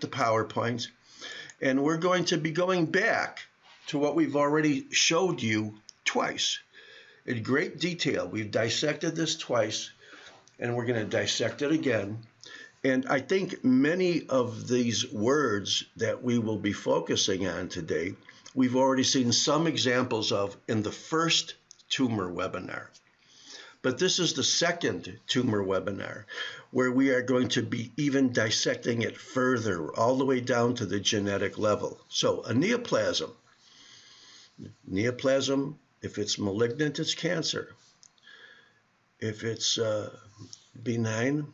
to PowerPoint, and we're going to be going back to what we've already showed you twice in great detail. We've dissected this twice, and we're going to dissect it again. And I think many of these words that we will be focusing on today, we've already seen some examples of in the first tumor webinar. But this is the second tumor webinar where we are going to be even dissecting it further, all the way down to the genetic level. So a neoplasm, if it's malignant, it's cancer. If it's benign,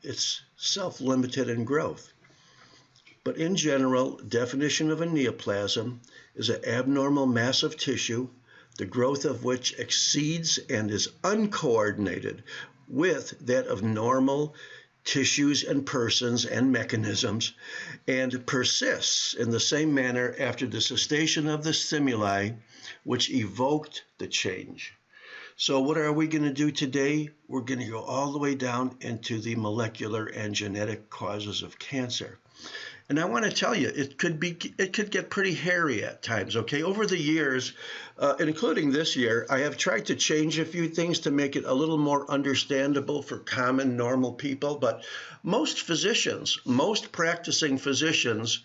it's self-limited in growth. But in general, definition of a neoplasm is an abnormal mass of tissue, the growth of which exceeds and is uncoordinated with that of normal tissues and persons and mechanisms, and persists in the same manner after the cessation of the stimuli which evoked the change. So what are we going to do today? We're going to go all the way down into the molecular and genetic causes of cancer. And I want to tell you, it could get pretty hairy at times, okay? Over the years, including this year, I have tried to change a few things to make it a little more understandable for common, normal people. But most practicing physicians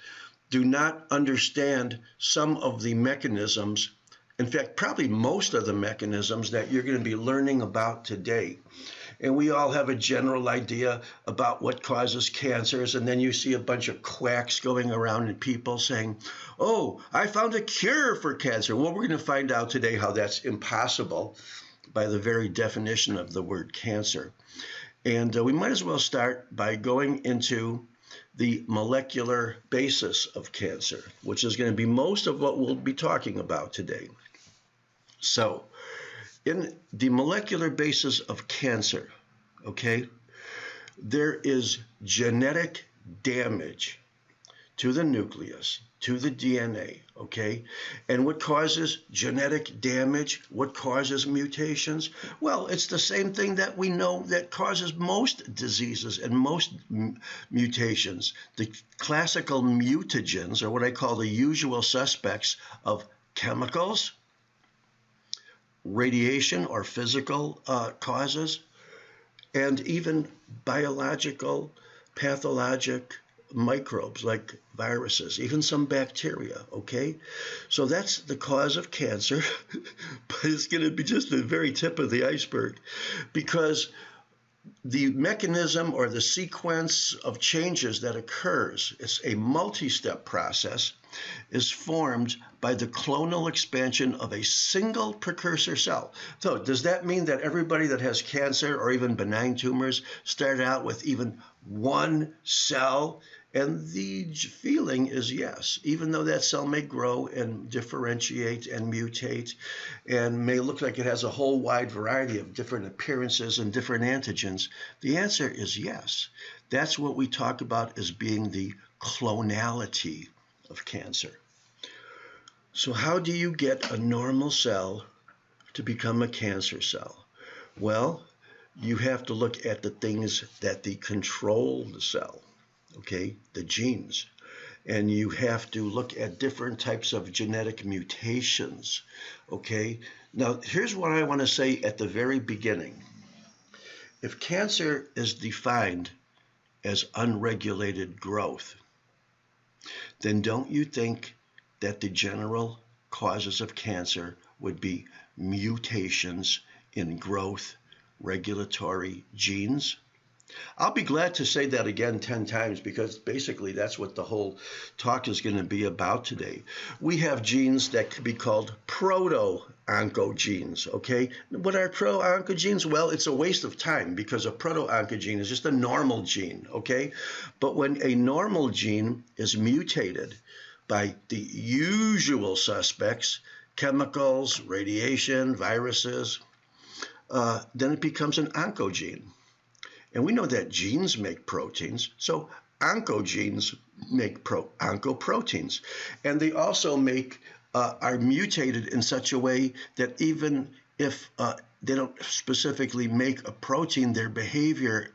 do not understand some of the mechanisms. In fact, probably most of the mechanisms that you're going to be learning about today. And we all have a general idea about what causes cancers, and then you see a bunch of quacks going around and people saying, oh, I found a cure for cancer. Well, we're going to find out today how that's impossible by the very definition of the word cancer. And we might as well start by going into the molecular basis of cancer, which is going to be most of what we'll be talking about today. So, in the molecular basis of cancer, okay, there is genetic damage to the nucleus, to the DNA, okay? And what causes genetic damage? What causes mutations? Well, it's the same thing that we know that causes most diseases and most mutations. The classical mutagens, or what I call the usual suspects of chemicals, radiation or physical causes, and even biological, pathologic microbes like viruses, even some bacteria, okay? So that's the cause of cancer, but it's going to be just the very tip of the iceberg, because the mechanism or the sequence of changes that occurs, it's a multi-step process, is formed by the clonal expansion of a single precursor cell. So does that mean that everybody that has cancer or even benign tumors start out with even one cell? And the feeling is yes, even though that cell may grow and differentiate and mutate and may look like it has a whole wide variety of different appearances and different antigens, the answer is yes. That's what we talk about as being the clonality of cancer. So how do you get a normal cell to become a cancer cell? Well, you have to look at the things that control the cell. Okay, the genes. And you have to look at different types of genetic mutations. Okay, now here's what I want to say at the very beginning. If cancer is defined as unregulated growth, then don't you think that the general causes of cancer would be mutations in growth regulatory genes? I'll be glad to say that again 10 times, because basically that's what the whole talk is going to be about today. We have genes that could be called proto-oncogenes, okay? What are proto-oncogenes? Well, it's a waste of time, because a proto-oncogene is just a normal gene, okay? But when a normal gene is mutated by the usual suspects, chemicals, radiation, viruses, then it becomes an oncogene. And we know that genes make proteins, so oncogenes make oncoproteins. And they also are mutated in such a way that even if they don't specifically make a protein, their behavior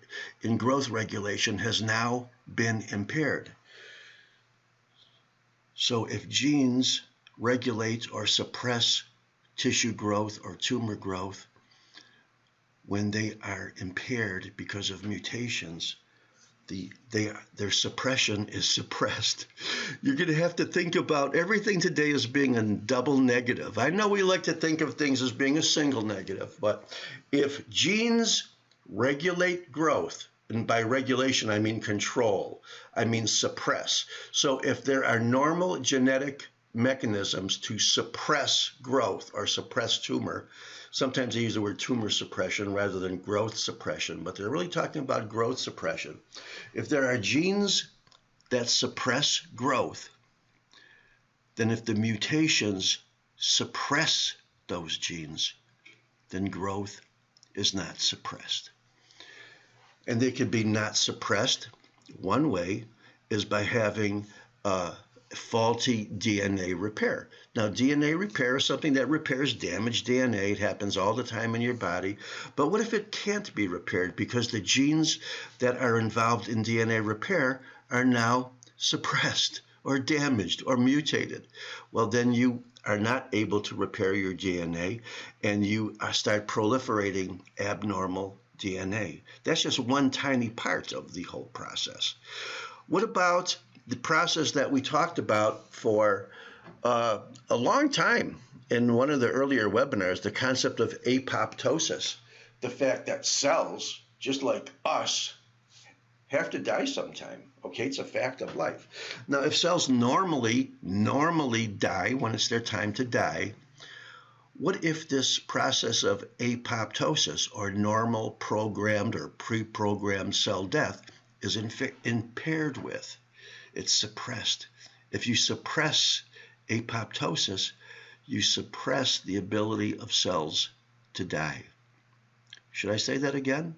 in growth regulation has now been impaired. So if genes regulate or suppress tissue growth or tumor growth, when they are impaired because of mutations, their suppression is suppressed. You're going to have to think about everything today as being a double negative. I know we like to think of things as being a single negative, but if genes regulate growth, and by regulation I mean control, I mean suppress. So if there are normal genetic mechanisms to suppress growth or suppress tumor, sometimes they use the word tumor suppression rather than growth suppression, but they're really talking about growth suppression. If there are genes that suppress growth, then if the mutations suppress those genes, then growth is not suppressed. And they can be not suppressed. One way is by having faulty DNA repair. Now, DNA repair is something that repairs damaged DNA. It happens all the time in your body. But what if it can't be repaired because the genes that are involved in DNA repair are now suppressed or damaged or mutated? Well, then you are not able to repair your DNA and you start proliferating abnormal DNA. That's just one tiny part of the whole process. What about the process that we talked about for a long time in one of the earlier webinars, the concept of apoptosis, the fact that cells, just like us, have to die sometime. Okay, it's a fact of life. Now, if cells normally die when it's their time to die, what if this process of apoptosis, or normal programmed or pre-programmed cell death, is impaired with? It's suppressed. If you suppress apoptosis, you suppress the ability of cells to die. Should I say that again?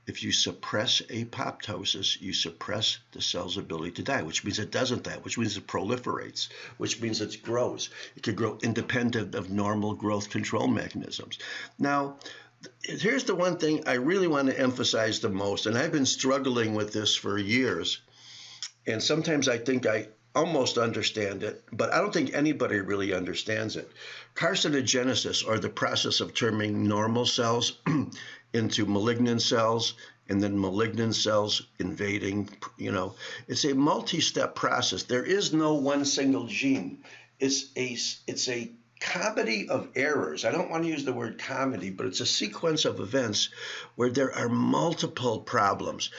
If you suppress apoptosis, you suppress the cell's ability to die, which means it doesn't die, which means it proliferates, which means it grows. It can grow independent of normal growth control mechanisms. Now, here's the one thing I really want to emphasize the most, and I've been struggling with this for years, and sometimes I think I almost understand it, but I don't think anybody really understands it. Carcinogenesis, or the process of turning normal cells into malignant cells, and then malignant cells invading, it's a multi-step process. There is no one single gene. It's a comedy of errors. I don't want to use the word comedy, but it's a sequence of events where there are multiple problems.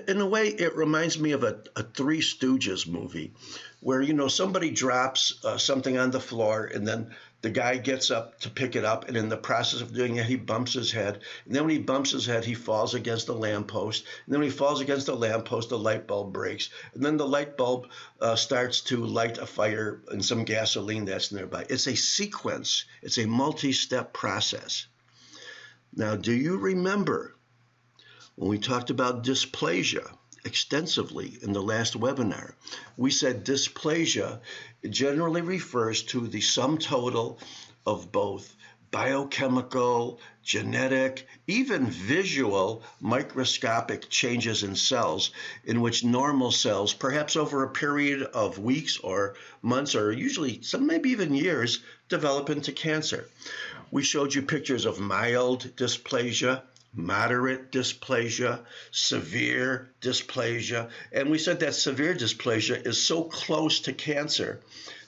In a way, it reminds me of a Three Stooges movie where, somebody drops something on the floor and then the guy gets up to pick it up, and in the process of doing it, he bumps his head. And then when he bumps his head, he falls against the lamppost. And then when he falls against the lamppost, the light bulb breaks. And then the light bulb starts to light a fire and some gasoline that's nearby. It's a sequence. It's a multi-step process. Now, do you remember when we talked about dysplasia extensively in the last webinar? We said dysplasia generally refers to the sum total of both biochemical, genetic, even visual microscopic changes in cells in which normal cells, perhaps over a period of weeks or months or usually some maybe even years, develop into cancer. We showed you pictures of mild dysplasia, moderate dysplasia, severe dysplasia, and we said that severe dysplasia is so close to cancer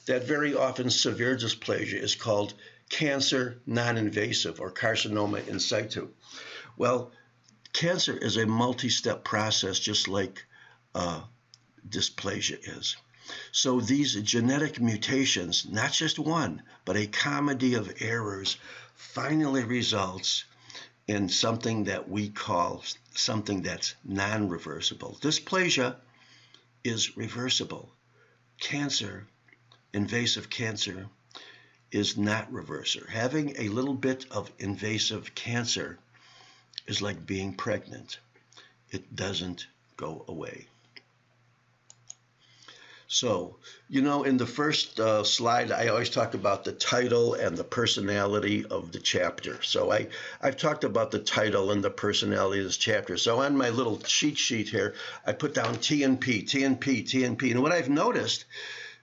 that very often severe dysplasia is called cancer non-invasive or carcinoma in situ. Well, cancer is a multi-step process just like dysplasia is. So these genetic mutations, not just one, but a comedy of errors, finally results in something that we call something that's non-reversible. Dysplasia is reversible. Cancer, invasive cancer, is not reversible. Having a little bit of invasive cancer is like being pregnant. It doesn't go away. So, in the first slide, I always talk about the title and the personality of the chapter. So I've talked about the title and the personality of this chapter. So on my little cheat sheet here, I put down TNP. And what I've noticed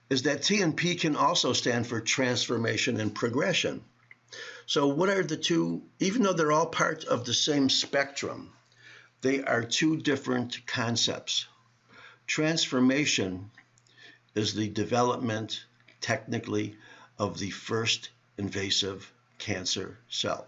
is that T and P can also stand for transformation and progression. So what are the two, even though they're all part of the same spectrum, they are two different concepts. Transformation is the development, technically, of the first invasive cancer cell.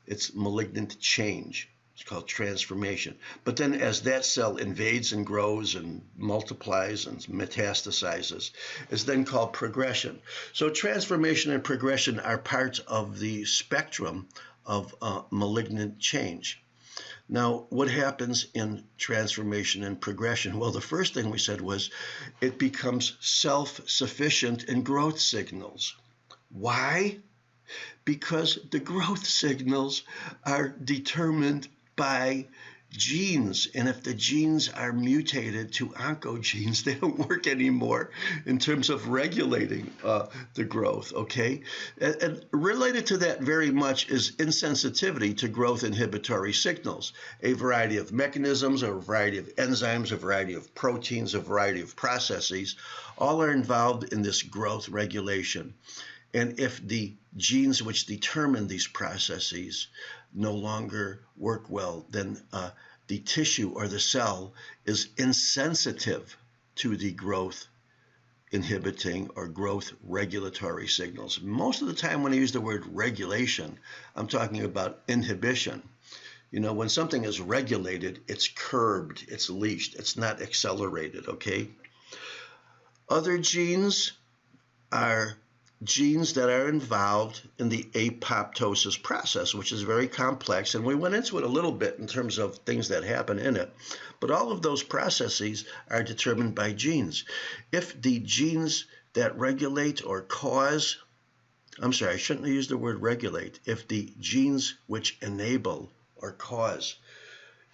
It's malignant change. It's called transformation. But then as that cell invades and grows and multiplies and metastasizes, it's then called progression. So transformation and progression are part of the spectrum of malignant change. Now, what happens in transformation and progression? Well, the first thing we said was it becomes self-sufficient in growth signals. Why? Because the growth signals are determined by genes, and if the genes are mutated to oncogenes, they don't work anymore in terms of regulating the growth, okay? And related to that very much is insensitivity to growth inhibitory signals. A variety of mechanisms, a variety of enzymes, a variety of proteins, a variety of processes, all are involved in this growth regulation. And if the genes which determine these processes no longer work well, then the tissue or the cell is insensitive to the growth inhibiting or growth regulatory signals. Most of the time when I use the word regulation, I'm talking about inhibition. You know, when something is regulated, it's curbed, it's leashed, it's not accelerated, okay? Other genes are genes that are involved in the apoptosis process, which is very complex, and we went into it a little bit in terms of things that happen in it. But all of those processes are determined by genes. If the genes that regulate or cause, I'm sorry, I shouldn't have used the word regulate. If the genes which enable or cause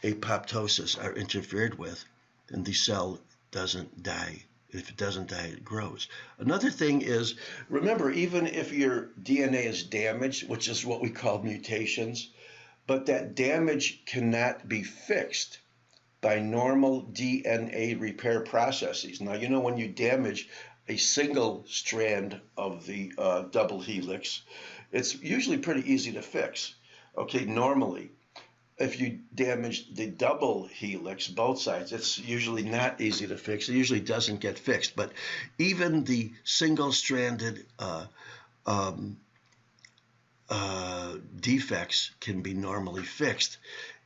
apoptosis are interfered with, then the cell doesn't die. If it doesn't die, it grows. Another thing is, remember, even if your DNA is damaged, which is what we call mutations, but that damage cannot be fixed by normal DNA repair processes. Now, you know, when you damage a single strand of the double helix, it's usually pretty easy to fix, okay, normally. If you damage the double helix, both sides, it's usually not easy to fix. It usually doesn't get fixed. But even the single-stranded defects can be normally fixed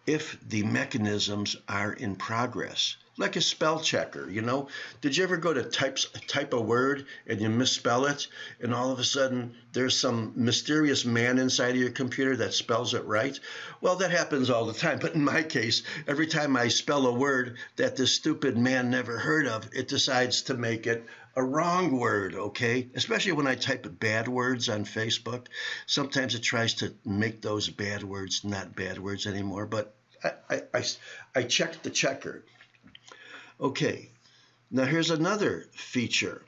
if the mechanisms are in progress. Like a spell checker, you know? Did you ever go to type a word and you misspell it, and all of a sudden there's some mysterious man inside of your computer that spells it right? Well, that happens all the time. But in my case, every time I spell a word that this stupid man never heard of, it decides to make it a wrong word, okay? Especially when I type bad words on Facebook. Sometimes it tries to make those bad words not bad words anymore, but I checked the checker. Okay, now here's another feature.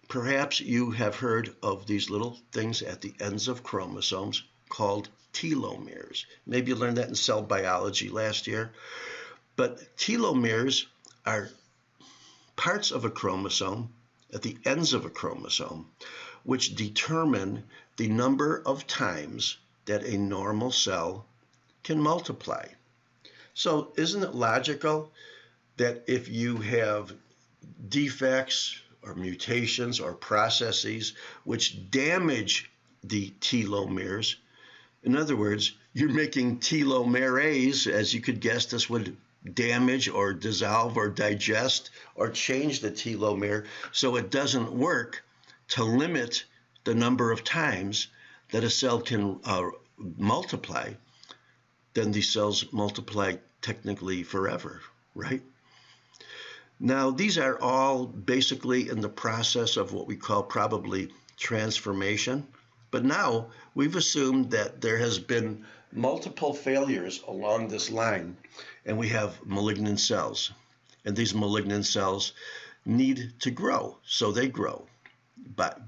Perhaps you have heard of these little things at the ends of chromosomes called telomeres. Maybe you learned that in cell biology last year. But telomeres are parts of a chromosome at the ends of a chromosome which determine the number of times that a normal cell can multiply. So isn't it logical that if you have defects or mutations or processes which damage the telomeres, in other words, you're making telomerase, as you could guess, this would damage or dissolve or digest or change the telomere so it doesn't work to limit the number of times that a cell can multiply, then these cells multiply technically forever, right? Now, these are all basically in the process of what we call probably transformation. But now we've assumed that there has been multiple failures along this line, and we have malignant cells. And these malignant cells need to grow, so they grow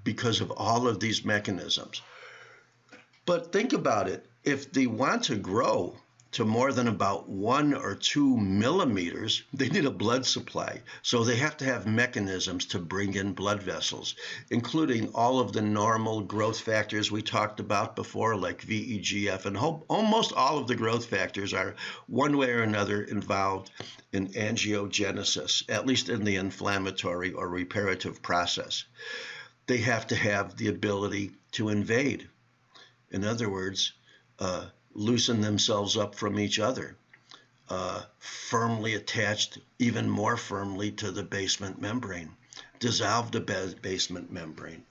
because of all of these mechanisms. But think about it. If they want to grow, to more than about 1 or 2 millimeters, they need a blood supply. So they have to have mechanisms to bring in blood vessels, including all of the normal growth factors we talked about before, like VEGF, and almost all of the growth factors are one way or another involved in angiogenesis, at least in the inflammatory or reparative process. They have to have the ability to invade. In other words, loosen themselves up from each other, firmly attached, even more firmly to the basement membrane, dissolve the basement membrane,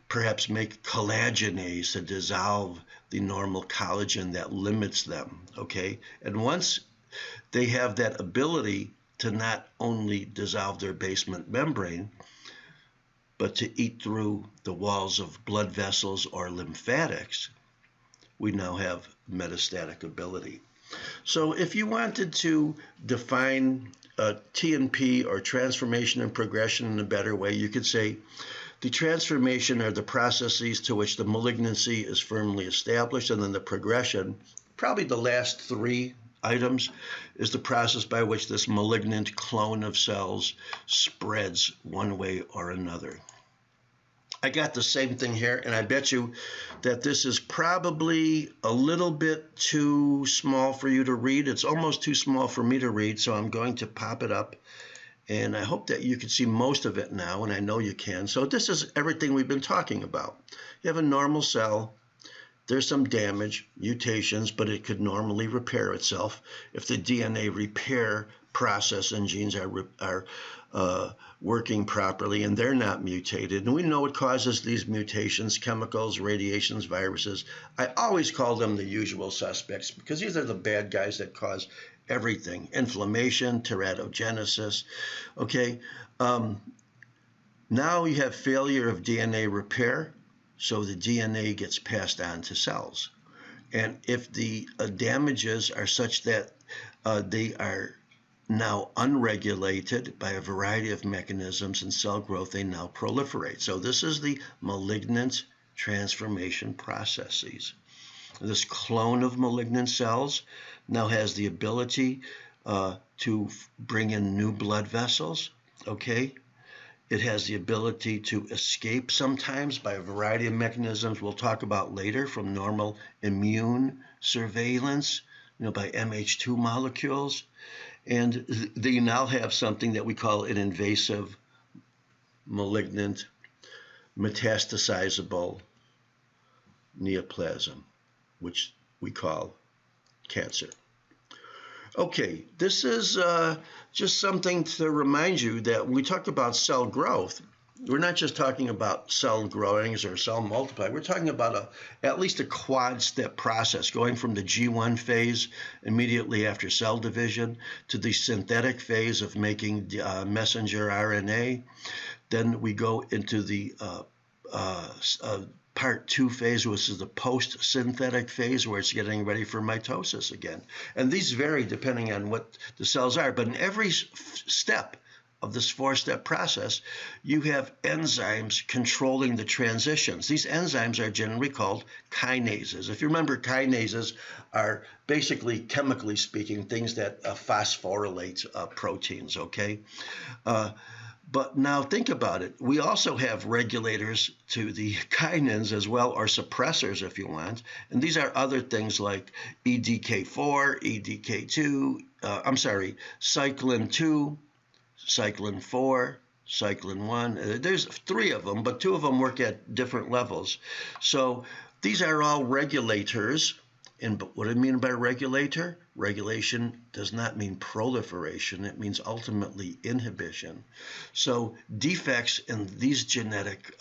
perhaps make collagenase to dissolve the normal collagen that limits them, okay? And once they have that ability to not only dissolve their basement membrane, but to eat through the walls of blood vessels or lymphatics, we now have metastatic ability. So if you wanted to define TNP, or transformation and progression, in a better way, you could say the transformation are the processes to which the malignancy is firmly established, and then the progression, probably the last 3 items, is the process by which this malignant clone of cells spreads one way or another. I got the same thing here, and I bet you that this is probably a little bit too small for you to read. It's almost too small for me to read, so I'm going to pop it up, and I hope that you can see most of it now, and I know you can. So this is everything we've been talking about. You have a normal cell. There's some damage, mutations, but it could normally repair itself if the DNA repair process and genes are working properly and they're not mutated. And we know what causes these mutations: chemicals, radiations, viruses. I always call them the usual suspects because these are the bad guys that cause everything: inflammation, teratogenesis. Okay, now you have failure of DNA repair, so the DNA gets passed on to cells. And if the damages are such that they are now unregulated by a variety of mechanisms in cell growth, they now proliferate. So this is the malignant transformation processes. This clone of malignant cells now has the ability to bring in new blood vessels, okay? It has the ability to escape sometimes by a variety of mechanisms we'll talk about later, from normal immune surveillance, by MH2 molecules. And they now have something that we call an invasive, malignant, metastasizable neoplasm, which we call cancer. Okay, this is just something to remind you that when we talk about cell growth, we're not just talking about cell growing or cell multiplying. We're talking about at least a quad-step process, going from the G1 phase immediately after cell division to the synthetic phase of making messenger RNA. Then we go into the part 2 phase, which is the post-synthetic phase, where it's getting ready for mitosis again. And these vary depending on what the cells are. But in every step of this 4-step process, you have enzymes controlling the transitions. These enzymes are generally called kinases. If you remember, kinases are basically, chemically speaking, things that phosphorylate proteins, okay? But now think about it. We also have regulators to the kinins as well, or suppressors if you want. And these are other things like EDK4, cyclin 2, cyclin 4, cyclin 1. There's 3 of them, but 2 of them work at different levels. So these are all regulators. And what do I mean by regulator? Regulation does not mean proliferation. It means ultimately inhibition. So defects in these genetic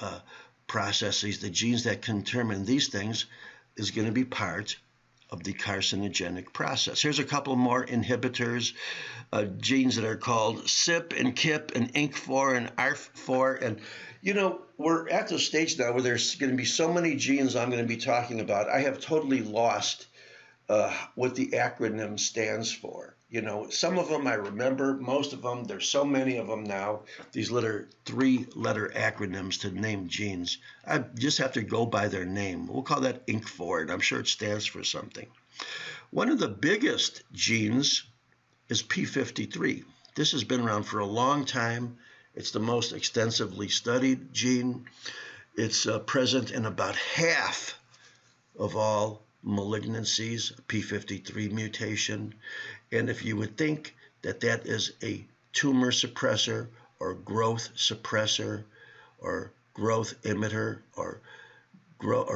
processes, the genes that can determine these things, is going to be part of the carcinogenic process. Here's a couple more inhibitors, genes that are called CYP and KIP and INK4 and ARF4. And we're at the stage now where there's going to be so many genes I'm going to be talking about. I have totally lost what the acronym stands for. Some of them I remember, most of them, there's so many of them now, these 3-letter acronyms to name genes. I just have to go by their name. We'll call that INK4, and I'm sure it stands for something. One of the biggest genes is P53. This has been around for a long time. It's the most extensively studied gene. It's present in about half of all malignancies, P53 mutation. And if you would think that that is a tumor suppressor or growth suppressor or growth emitter or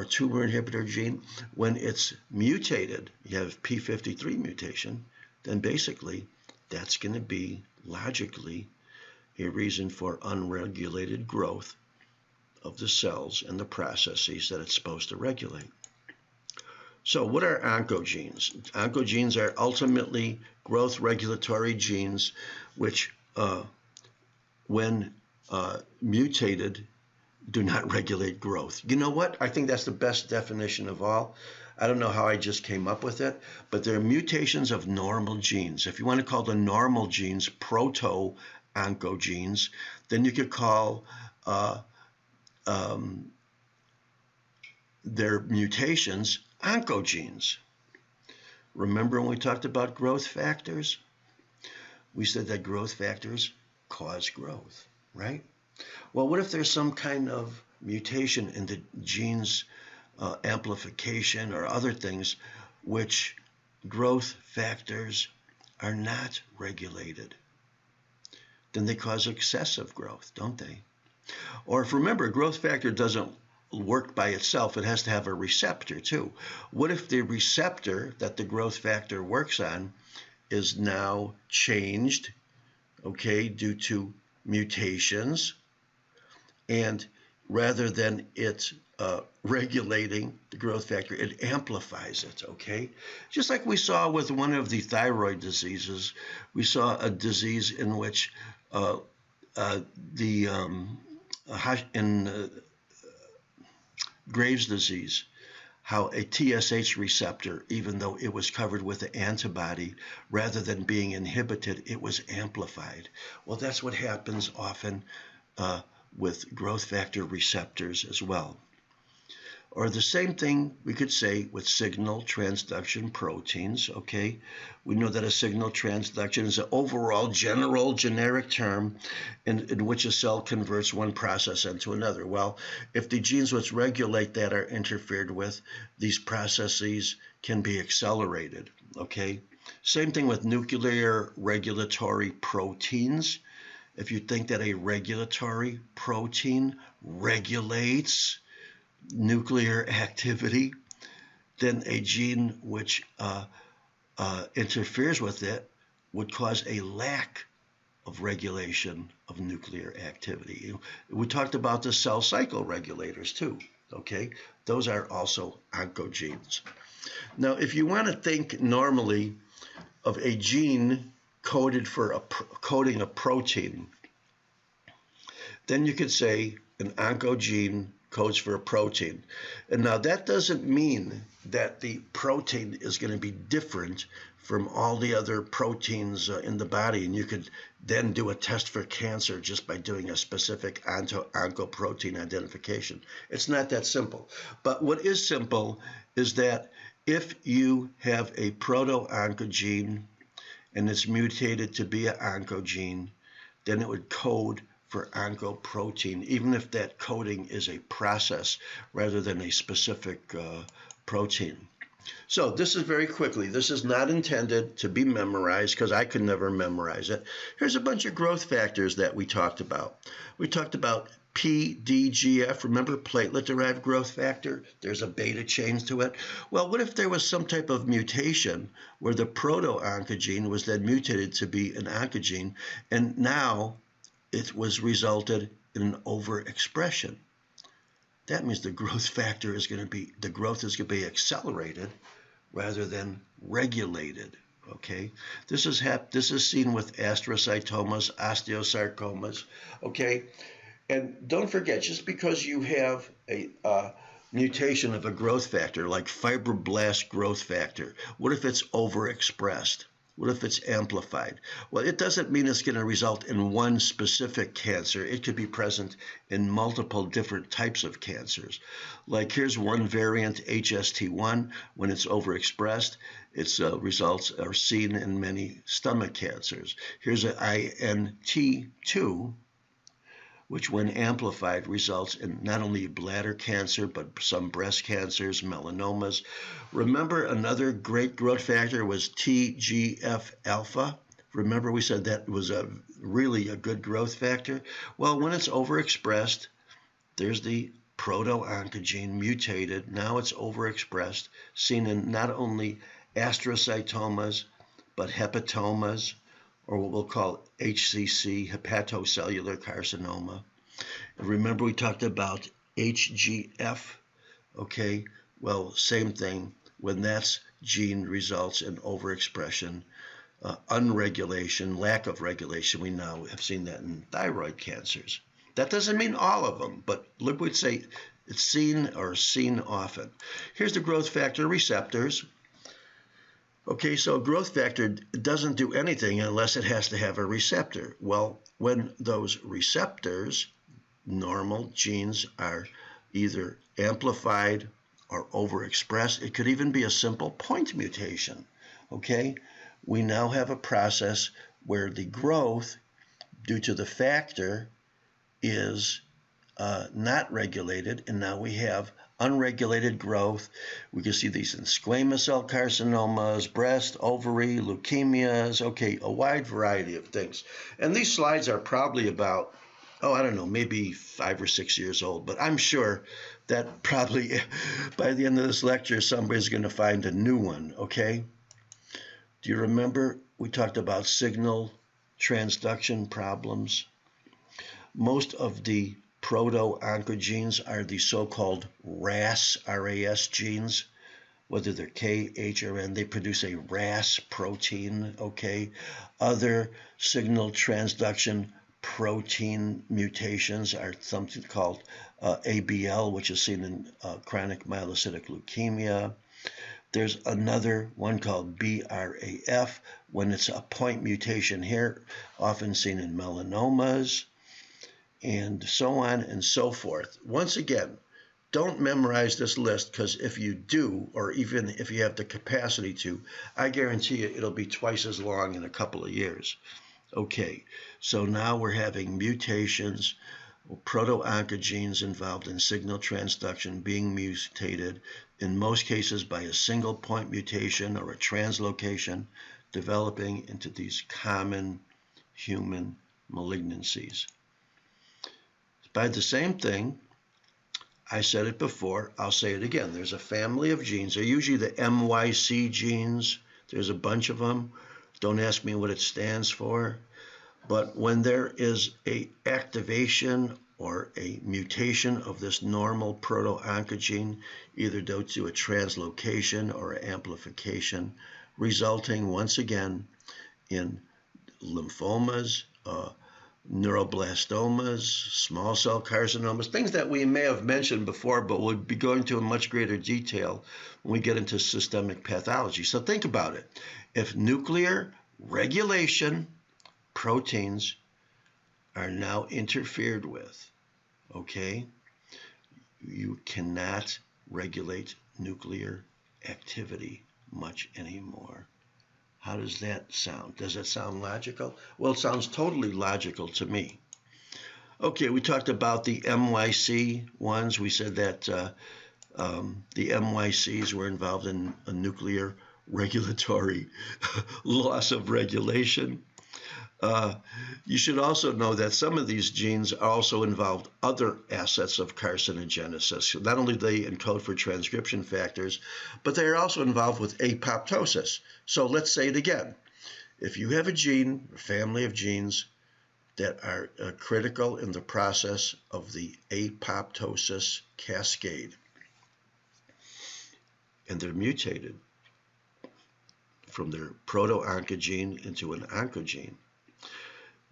tumor inhibitor gene, when it's mutated, you have P53 mutation, then basically that's going to be logically a reason for unregulated growth of the cells and the processes that it's supposed to regulate. So what are oncogenes? Oncogenes are ultimately growth regulatory genes which, when mutated, do not regulate growth. You know what? I think that's the best definition of all. I don't know how I just came up with it, but they're mutations of normal genes. If you want to call the normal genes proto-oncogenes, then you could call their mutations oncogenes. Remember when we talked about growth factors? We said that growth factors cause growth, right? Well, what if there's some kind of mutation in the gene's amplification or other things which growth factors are not regulated? Then they cause excessive growth, don't they? Or if, remember, growth factor doesn't work by itself, it has to have a receptor too. What if the receptor that the growth factor works on is now changed, okay, due to mutations, and rather than it regulating the growth factor, it amplifies it, okay? Just like we saw with one of the thyroid diseases, we saw a disease in which Graves' disease, how a TSH receptor, even though it was covered with an antibody, rather than being inhibited, it was amplified. Well, that's what happens often with growth factor receptors as well. Or the same thing we could say with signal transduction proteins, okay? We know that a signal transduction is an overall generic term in which a cell converts one process into another. Well, if the genes which regulate that are interfered with, these processes can be accelerated, okay? Same thing with nuclear regulatory proteins. If you think that a regulatory protein regulates nuclear activity, then a gene which interferes with it would cause a lack of regulation of nuclear activity. We talked about the cell cycle regulators too, okay? Those are also oncogenes. Now, if you want to think normally of a gene coded for coding a protein, then you could say an oncogene codes for a protein. And now that doesn't mean that the protein is going to be different from all the other proteins in the body, and you could then do a test for cancer just by doing a specific oncoprotein identification. It's not that simple. But what is simple is that if you have a proto-oncogene and it's mutated to be an oncogene, then it would code for oncoprotein, even if that coding is a process rather than a specific protein. So this is very quickly. This is not intended to be memorized because I could never memorize it. Here's a bunch of growth factors that we talked about. We talked about PDGF, remember platelet-derived growth factor? There's a beta chain to it. Well, what if there was some type of mutation where the proto-oncogene was then mutated to be an oncogene, and now it was resulted in an overexpression? That means the growth factor is going to be, the growth is going to be accelerated rather than regulated, okay? This is seen with astrocytomas, osteosarcomas, okay? And don't forget, just because you have a mutation of a growth factor, like fibroblast growth factor, what if it's overexpressed? What if it's amplified? Well, it doesn't mean it's going to result in one specific cancer. It could be present in multiple different types of cancers. Like here's one variant, HST1, when it's overexpressed, Its results are seen in many stomach cancers. Here's an INT2, which when amplified results in not only bladder cancer, but some breast cancers, melanomas. Remember, another great growth factor was TGF-alpha. Remember we said that was really a good growth factor? Well, when it's overexpressed, there's the proto-oncogene mutated. Now it's overexpressed, seen in not only astrocytomas, but hepatomas, or what we'll call HCC, hepatocellular carcinoma. And remember we talked about HGF, okay? Well, same thing. When that gene results in overexpression, unregulation, lack of regulation, we now have seen that in thyroid cancers. That doesn't mean all of them, but look, we'd say it's seen or seen often. Here's the growth factor receptors. Okay, so a growth factor doesn't do anything unless it has to have a receptor. Well, when those receptors, normal genes, are either amplified or overexpressed, it could even be a simple point mutation. Okay, we now have a process where the growth, due to the factor, is not regulated, and now we have unregulated growth. We can see these in squamous cell carcinomas, breast, ovary, leukemias, okay, a wide variety of things. And these slides are probably about, I don't know, maybe 5 or 6 years old, but I'm sure that probably by the end of this lecture, somebody's going to find a new one, okay? Do you remember we talked about signal transduction problems? Most of the proto-oncogenes are the so-called RAS, R-A-S genes, whether they're K, H, or N. They produce a RAS protein, okay? Other signal transduction protein mutations are something called ABL, which is seen in chronic myelocytic leukemia. There's another one called BRAF, when it's a point mutation here, often seen in melanomas, and so on and so forth. Once again, don't memorize this list, because if you do, or even if you have the capacity to, I guarantee you it'll be twice as long in a couple of years. Okay, so now we're having mutations, proto-oncogenes involved in signal transduction being mutated, in most cases by a single point mutation or a translocation, developing into these common human malignancies. By the same thing, I said it before, I'll say it again. There's a family of genes. They're usually the MYC genes. There's a bunch of them. Don't ask me what it stands for. But when there is a activation or a mutation of this normal proto-oncogene, either due to a translocation or amplification, resulting once again in lymphomas, neuroblastomas, small cell carcinomas, things that we may have mentioned before, but we'll be going to in much greater detail when we get into systemic pathology. So think about it. If nuclear regulation proteins are now interfered with, okay, you cannot regulate nuclear activity much anymore. How does that sound? Does that sound logical? Well, it sounds totally logical to me. Okay, we talked about the MYC ones. We said that the MYCs were involved in a nuclear regulatory loss of regulation. You should also know that some of these genes also involve other assets of carcinogenesis. Not only do they encode for transcription factors, but they are also involved with apoptosis. So let's say it again. If you have a gene, a family of genes that are critical in the process of the apoptosis cascade, and they're mutated from their proto-oncogene into an oncogene,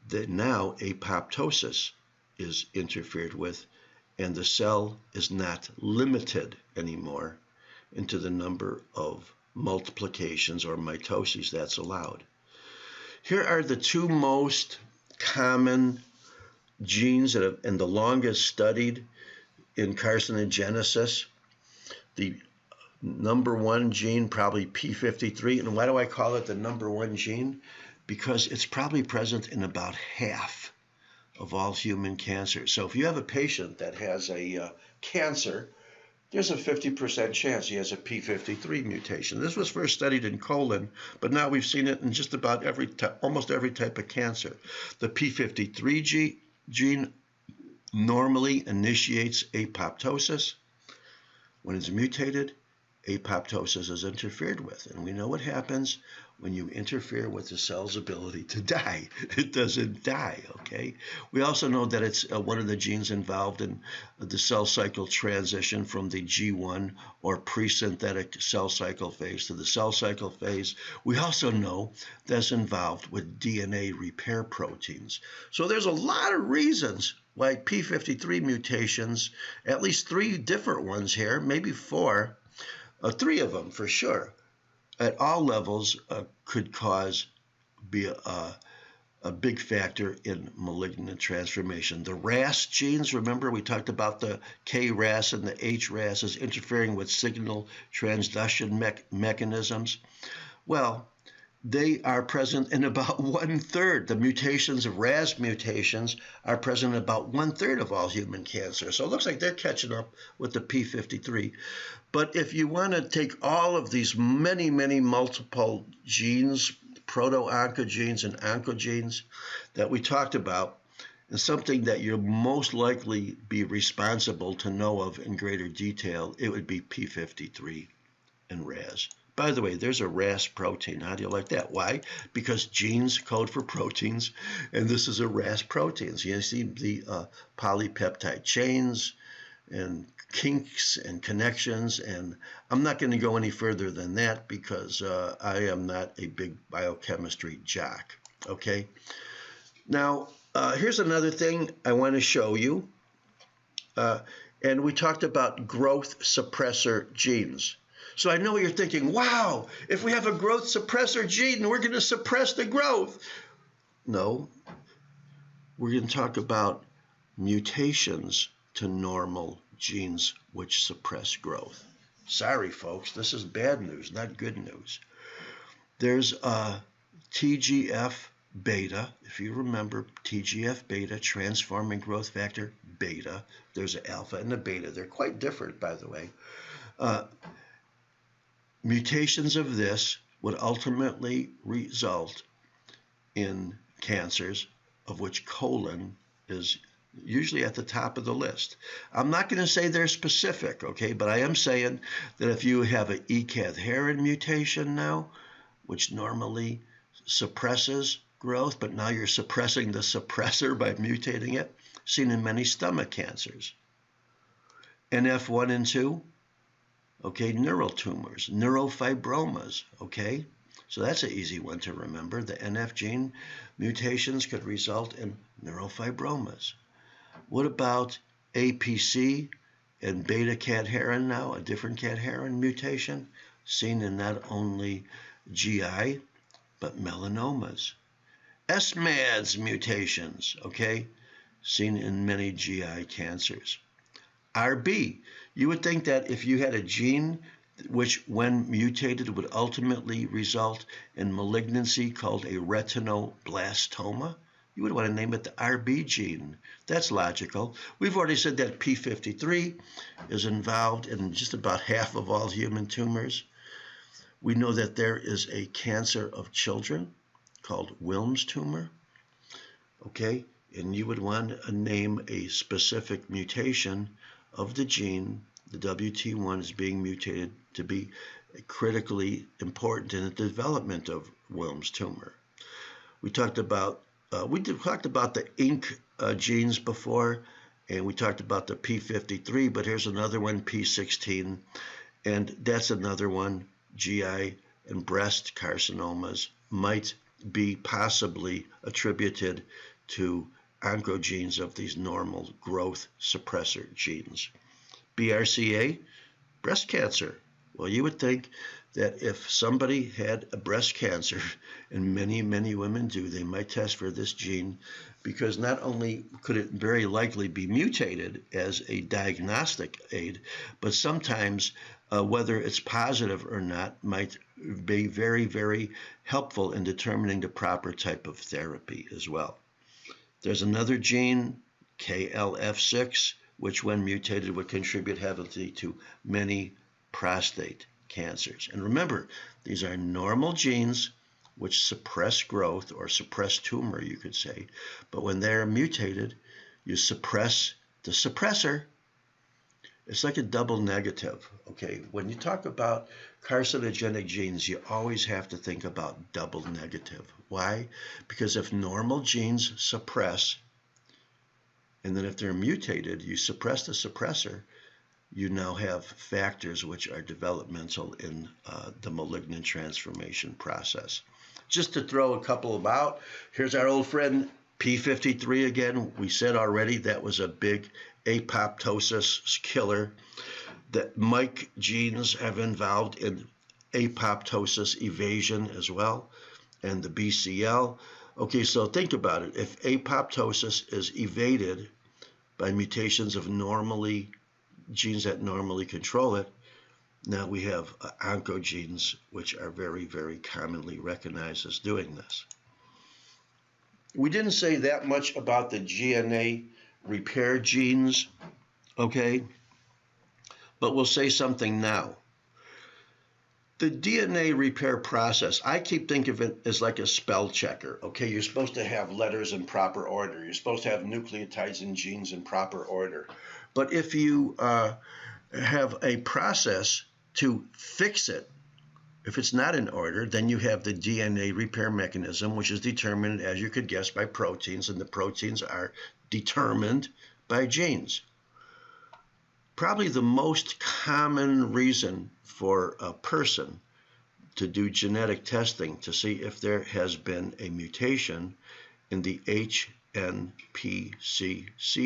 that now apoptosis is interfered with, and the cell is not limited anymore into the number of multiplications or mitoses that's allowed. Here are the two most common genes that have, and the longest studied in carcinogenesis. The number one gene, probably P53. And why do I call it the number one gene? Because it's probably present in about half of all human cancers. So if you have a patient that has a cancer, there's a 50% chance he has a P53 mutation. This was first studied in colon, but now we've seen it in just about almost every type of cancer. The P53 gene normally initiates apoptosis. When it's mutated, apoptosis is interfered with. And we know what happens when you interfere with the cell's ability to die. It doesn't die, okay? We also know that it's one of the genes involved in the cell cycle transition from the G1 or pre-synthetic cell cycle phase to the cell cycle phase. We also know that's involved with DNA repair proteins. So there's a lot of reasons why P53 mutations, at least 3 different ones here, maybe 4, 3 of them for sure, at all levels could be a big factor in malignant transformation. The RAS genes, remember we talked about the KRAS and the HRAS as interfering with signal transduction mechanisms. Well, they are present in about 1/3. The mutations of RAS mutations are present in about 1/3 of all human cancer. So it looks like they're catching up with the P53. But if you want to take all of these many multiple genes, proto-oncogenes and oncogenes that we talked about, and something that you'll most likely be responsible to know of in greater detail, it would be P53 and RAS. By the way, there's a RAS protein. How do you like that? Why? Because genes code for proteins, and this is a RAS protein. So you see the polypeptide chains and kinks and connections, and I'm not going to go any further than that because I am not a big biochemistry jock, okay? Now, here's another thing I want to show you, and we talked about growth suppressor genes. So I know you're thinking, wow, if we have a growth suppressor gene, we're going to suppress the growth. No, we're going to talk about mutations to normal genes which suppress growth. Sorry, folks, this is bad news, not good news. There's TGF-beta. If you remember, TGF-beta, transforming growth factor beta. There's an alpha and a beta. They're quite different, by the way. Mutations of this would ultimately result in cancers, of which colon is usually at the top of the list. I'm not going to say they're specific, okay, but I am saying that if you have an E-cadherin mutation now, which normally suppresses growth, but now you're suppressing the suppressor by mutating it, seen in many stomach cancers. NF1 and 2, okay, neural tumors, neurofibromas, okay? So that's an easy one to remember. The NF gene mutations could result in neurofibromas. What about APC and beta-cadherin now, a different cadherin mutation, seen in not only GI, but melanomas. SMADS mutations, okay, seen in many GI cancers. RB, you would think that if you had a gene which, when mutated, would ultimately result in malignancy called a retinoblastoma, you would want to name it the RB gene. That's logical. We've already said that P53 is involved in just about half of all human tumors. We know that there is a cancer of children called Wilms tumor, okay? And you would want to name a specific mutation of the gene. The WT1 is being mutated to be critically important in the development of Wilms tumor. We talked about the INK genes before, and we talked about the P53, but here's another one, P16, and that's another one. GI and breast carcinomas might be possibly attributed to oncogenes of these normal growth suppressor genes. BRCA, breast cancer. Well, you would think that if somebody had a breast cancer, and many women do, they might test for this gene, because not only could it very likely be mutated as a diagnostic aid, but sometimes whether it's positive or not might be very, very helpful in determining the proper type of therapy as well. There's another gene, KLF6, which when mutated would contribute heavily to many prostate cancers. And remember, these are normal genes which suppress growth or suppress tumor, you could say. But when they're mutated, you suppress the suppressor. It's like a double negative, okay? When you talk about carcinogenic genes, you always have to think about double negative. Why? Because if normal genes suppress, and then if they're mutated, you suppress the suppressor, you now have factors which are developmental in the malignant transformation process. Just to throw a couple of out, here's our old friend P53 again. We said already that was a big apoptosis killer. That Mike genes have involved in apoptosis evasion as well, and the BCL. Okay, so think about it. If apoptosis is evaded by mutations of genes that normally control it, now we have oncogenes, which are very, very commonly recognized as doing this. We didn't say that much about the DNA repair genes, okay? But we'll say something now. The DNA repair process, I keep thinking of it as like a spell checker, okay? You're supposed to have letters in proper order. You're supposed to have nucleotides and genes in proper order. But if you have a process to fix it, if it's not in order, then you have the DNA repair mechanism, which is determined, as you could guess, by proteins, and the proteins are determined by genes. Probably the most common reason for a person to do genetic testing to see if there has been a mutation in the HNPCC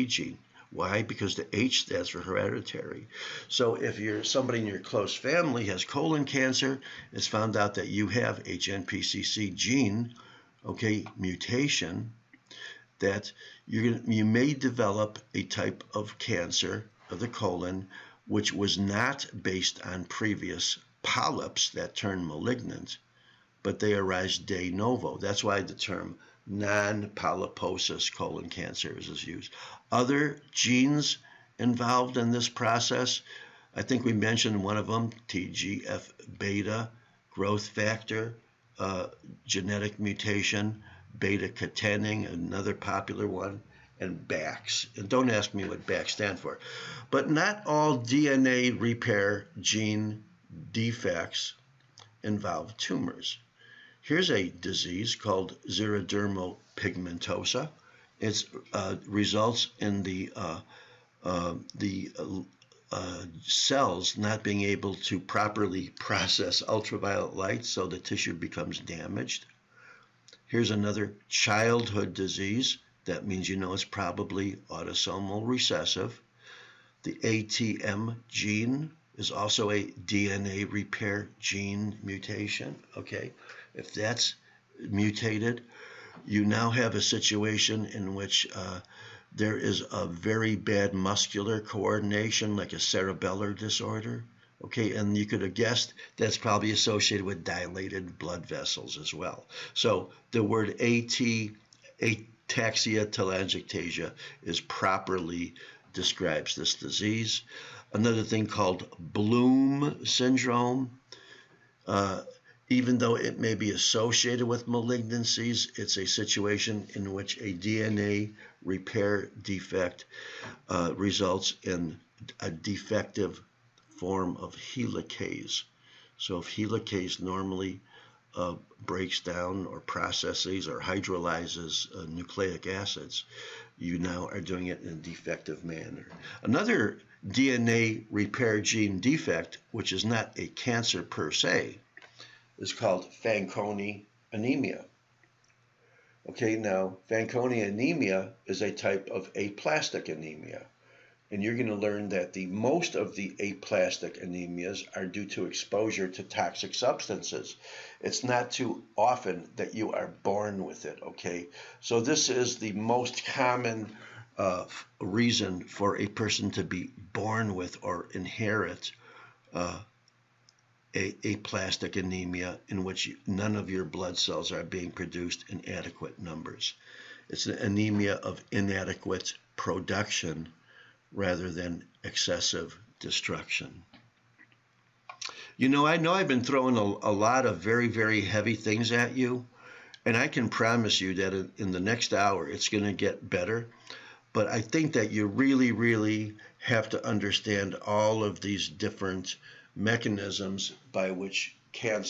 gene. Why? Because the H stands for hereditary. So if somebody in your close family has colon cancer, it's found out that you have HNPCC gene, okay, mutation, that you may develop a type of cancer of the colon which was not based on previous polyps that turn malignant, but they arise de novo. That's why the term non-polyposis colon cancer is used. Other genes involved in this process, I think we mentioned one of them, TGF-beta, growth factor, genetic mutation, beta-catenin, another popular one, and BAX. And don't ask me what BAX stands for. But not all DNA repair gene defects involve tumors. Here's a disease called xerodermal pigmentosa. It results in the cells not being able to properly process ultraviolet light, so the tissue becomes damaged. Here's another childhood disease. That means you know it's probably autosomal recessive. The ATM gene is also a DNA repair gene mutation, okay? If that's mutated, you now have a situation in which there is a very bad muscular coordination, like a cerebellar disorder, okay? And you could have guessed that's probably associated with dilated blood vessels as well. So the word ataxia telangiectasia is properly describes this disease. Another thing called Bloom syndrome, even though it may be associated with malignancies, it's a situation in which a DNA repair defect results in a defective form of helicase. So if helicase normally breaks down or processes or hydrolyzes nucleic acids, you now are doing it in a defective manner. Another DNA repair gene defect, which is not a cancer per se, is called Fanconi anemia. Okay, now Fanconi anemia is a type of aplastic anemia. And you're going to learn that most of the aplastic anemias are due to exposure to toxic substances. It's not too often that you are born with it, okay? So this is the most common reason for a person to be born with or inherit aplastic anemia in which none of your blood cells are being produced in adequate numbers. It's an anemia of inadequate production rather than excessive destruction. I know I've been throwing a lot of very, very heavy things at you, and I can promise you that in the next hour it's going to get better. But I think that you really, really have to understand all of these different mechanisms by which cancer